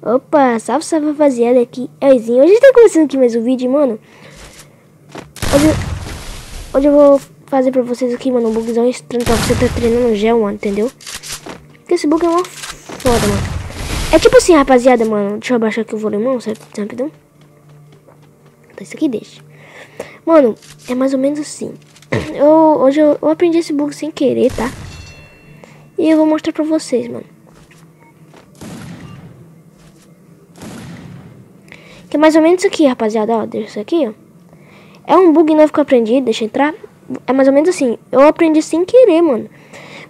Opa, salve, salve, rapaziada, aqui é o Izinho. Hoje a gente tá começando aqui mais um vídeo, mano. Hoje eu vou fazer pra vocês aqui, mano, um bugzão estranho pra você tá treinando gel, mano, entendeu? Porque esse bug é uma foda, mano. É tipo assim, rapaziada, mano. Deixa eu abaixar aqui o volume, certo? Rapidão. Então isso aqui deixa. Mano, é mais ou menos assim. Hoje eu aprendi esse bug sem querer, tá? E eu vou mostrar pra vocês, mano. Que é mais ou menos isso aqui, rapaziada, ó. Deixa isso aqui, ó. É um bug novo que eu aprendi, deixa eu entrar. É mais ou menos assim. Eu aprendi sem querer, mano.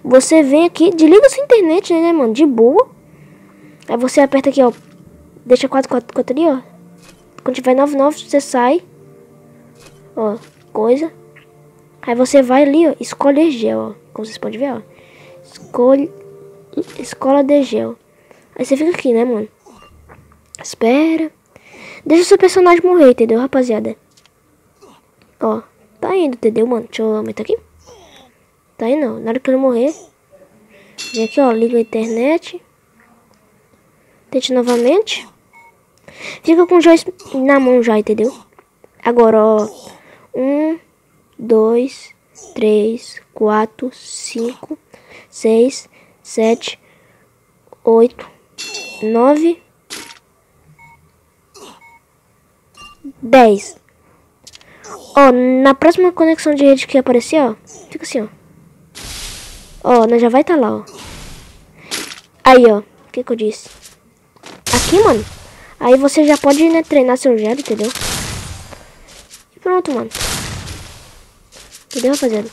Você vem aqui, desliga sua internet, né, mano? De boa. Aí você aperta aqui, ó. Deixa 444 ali, ó. Quando tiver 99, você sai. Ó, coisa. Aí você vai ali, ó. Escolher gel, ó. Como vocês podem ver, ó. Escola de gel. Aí você fica aqui, né, mano? Espera. Deixa o seu personagem morrer, entendeu, rapaziada? Ó, tá indo, entendeu, mano? Deixa eu aumentar aqui. Tá indo, não. Na hora que ele morrer. Vem aqui, ó. Liga a internet. Tente novamente. Fica com o joystick na mão já, entendeu? Agora, ó. 1, 2, 3, 4, 5, 6, 7, 8, 9, 10. Ó, na próxima conexão de rede que aparecer, ó. Fica assim, ó. Ó, nós já vai estar lá, ó. Aí, ó. O que eu disse? Aqui, mano. Aí você já pode, né, treinar seu gel, entendeu? E pronto, mano. Entendeu, rapaziada?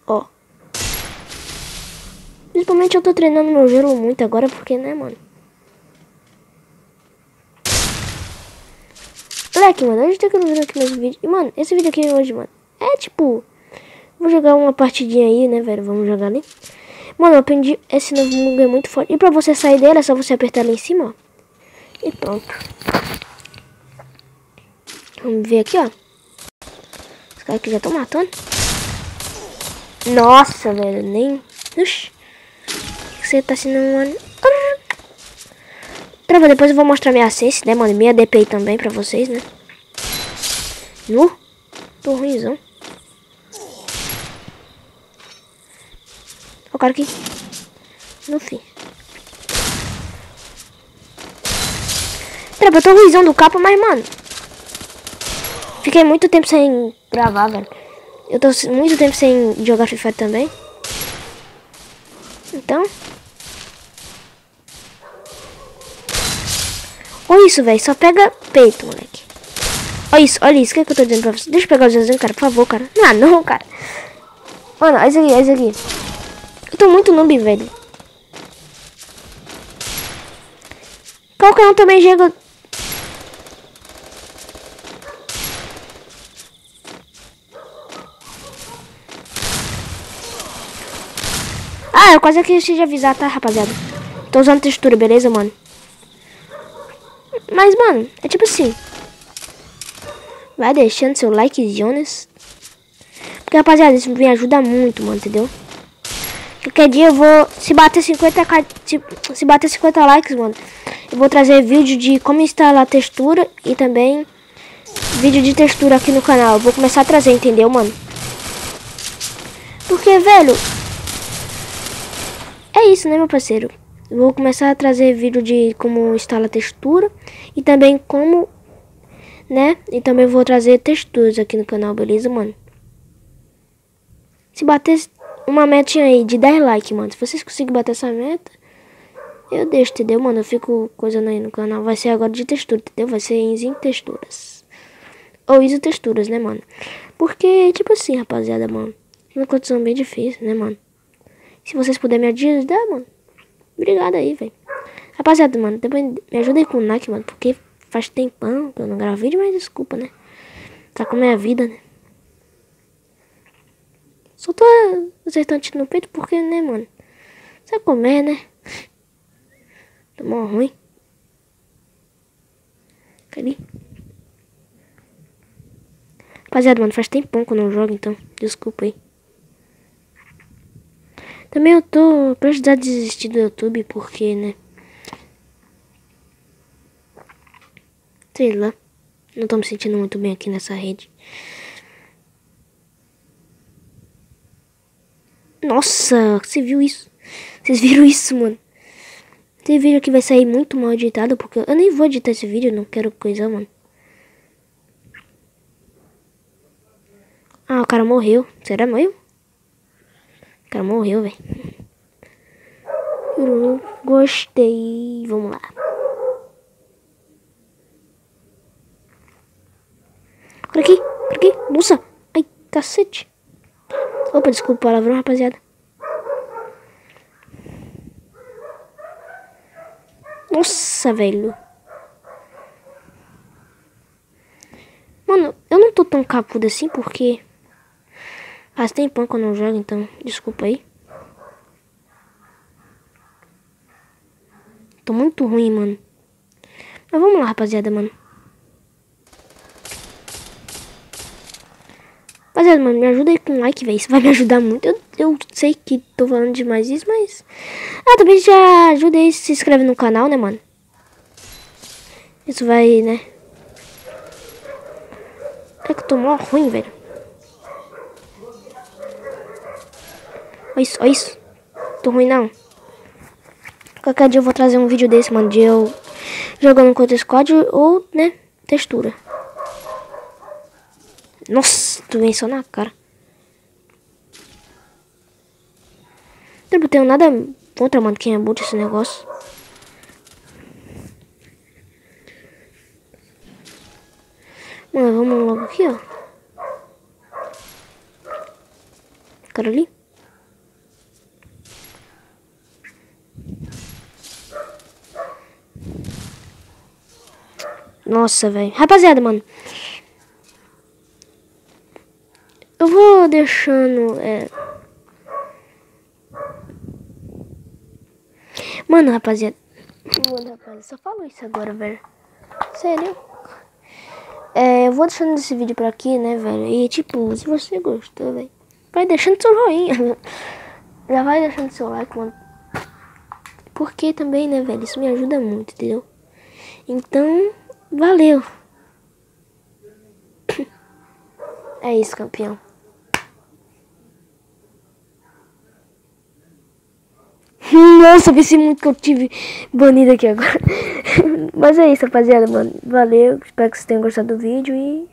Ó. Principalmente eu tô treinando meu gelo muito agora, porque, né, mano? Moleque, mano, hoje tem que ver aqui mais um vídeo. E, mano, esse vídeo aqui hoje, mano, é tipo... Vou jogar uma partidinha aí, né, velho? Vamos jogar ali. Mano, eu aprendi esse novo bug é muito forte. E pra você sair dele, é só você apertar lá em cima, ó. E pronto. Vamos ver aqui, ó. Os caras aqui já estão matando. Nossa, velho, nem... Oxi. O que você tá assinando, mano? Trava, depois eu vou mostrar minha sense, né, mano? Minha DPI também pra vocês, né? Tô ruimzão. Ó o cara aqui. No fim. Trava, eu tô ruimzão do capa, mas, mano... Fiquei muito tempo sem gravar, velho. Eu tô muito tempo sem jogar Free Fire também. Então... Olha isso, velho. Só pega peito, moleque. Olha isso. O que é que eu tô dizendo pra você? Deixa eu pegar os desenhos, cara. Por favor, cara. Não, cara. Mano, olha isso aqui. Eu tô muito noob, velho. Qualquer um também chega... Ah, eu quase esqueci de avisar, tá, rapaziada? Tô usando textura, beleza, mano? Mas, mano, é tipo assim. Vai deixando seu like, Jonas. Porque, rapaziada, isso me ajuda muito, mano, entendeu? Qualquer dia eu vou... Se bater 50 likes, mano, eu vou trazer vídeo de como instalar textura e também vídeo de textura aqui no canal. Eu vou começar a trazer, entendeu, mano? Porque, velho... É isso, né, meu parceiro? Eu vou começar a trazer vídeo de como instalar textura e também como, né? E também vou trazer texturas aqui no canal, beleza, mano? Se bater uma metinha aí de 10 likes, mano. Se vocês conseguirem bater essa meta, eu deixo, entendeu, mano? Eu fico coisando aí no canal. Vai ser agora de textura, entendeu? Vai ser em texturas. Ou iso texturas, né, mano? Porque, tipo assim, rapaziada, mano. É uma condição bem difícil, né, mano? Se vocês puderem me ajudar, mano. Obrigado aí, velho. Rapaziada, mano, depois me ajuda aí com o like, mano. Porque faz tempão que eu não gravo vídeo, mas desculpa, né? Tá com a minha vida, né? Só tô acertando tiro no peito porque, né, mano? Sabe comer, né? Tá mó ruim. Cadê? Rapaziada, mano, faz tempão que eu não jogo, então. Desculpa aí. Também eu tô prestes a desistir do YouTube, porque, né? Sei lá. Não tô me sentindo muito bem aqui nessa rede. Nossa, você viu isso? Vocês viram isso, mano? Esse vídeo aqui vai sair muito mal editado, porque eu nem vou editar esse vídeo, não quero coisa, mano. Ah, o cara morreu. Será mesmo? O cara morreu, velho. Gostei. Vamos lá. Por aqui, por aqui. Nossa. Ai, cacete. Opa, desculpa o palavrão, rapaziada. Nossa, velho. Mano, eu não tô tão capudo assim porque faz tempão que eu não jogo, então desculpa aí. Tô muito ruim, mano. Mas vamos lá, rapaziada, mano. Rapaziada, mano, me ajuda aí com um like, velho. Isso vai me ajudar muito. Eu sei que tô falando demais isso, mas... Ah, também já ajuda aí, se inscreve no canal, né, mano? Isso vai, né? É que eu tô mó ruim, velho. Olha isso, olha isso. Tô ruim, não. Qualquer dia eu vou trazer um vídeo desse, mano, de eu jogando contra squad ou, né, textura. Nossa, tu vem só na cara. Eu não tenho nada contra, mano, quem é boot esse negócio. Mano, vamos logo aqui, ó. Cara ali. Nossa, velho. Rapaziada, mano. Eu vou deixando... Mano, rapaziada. Só falo isso agora, velho. Sério. Eu vou deixando esse vídeo por aqui, né, velho. E, tipo, se você gostou, velho, vai deixando seu joinha. Já vai deixando seu like, mano. Porque também, né, velho, isso me ajuda muito, entendeu? Então, valeu. É isso, campeão. Nossa, pensei muito que eu tive banido aqui agora. Mas é isso, rapaziada, mano. Valeu, espero que vocês tenham gostado do vídeo e...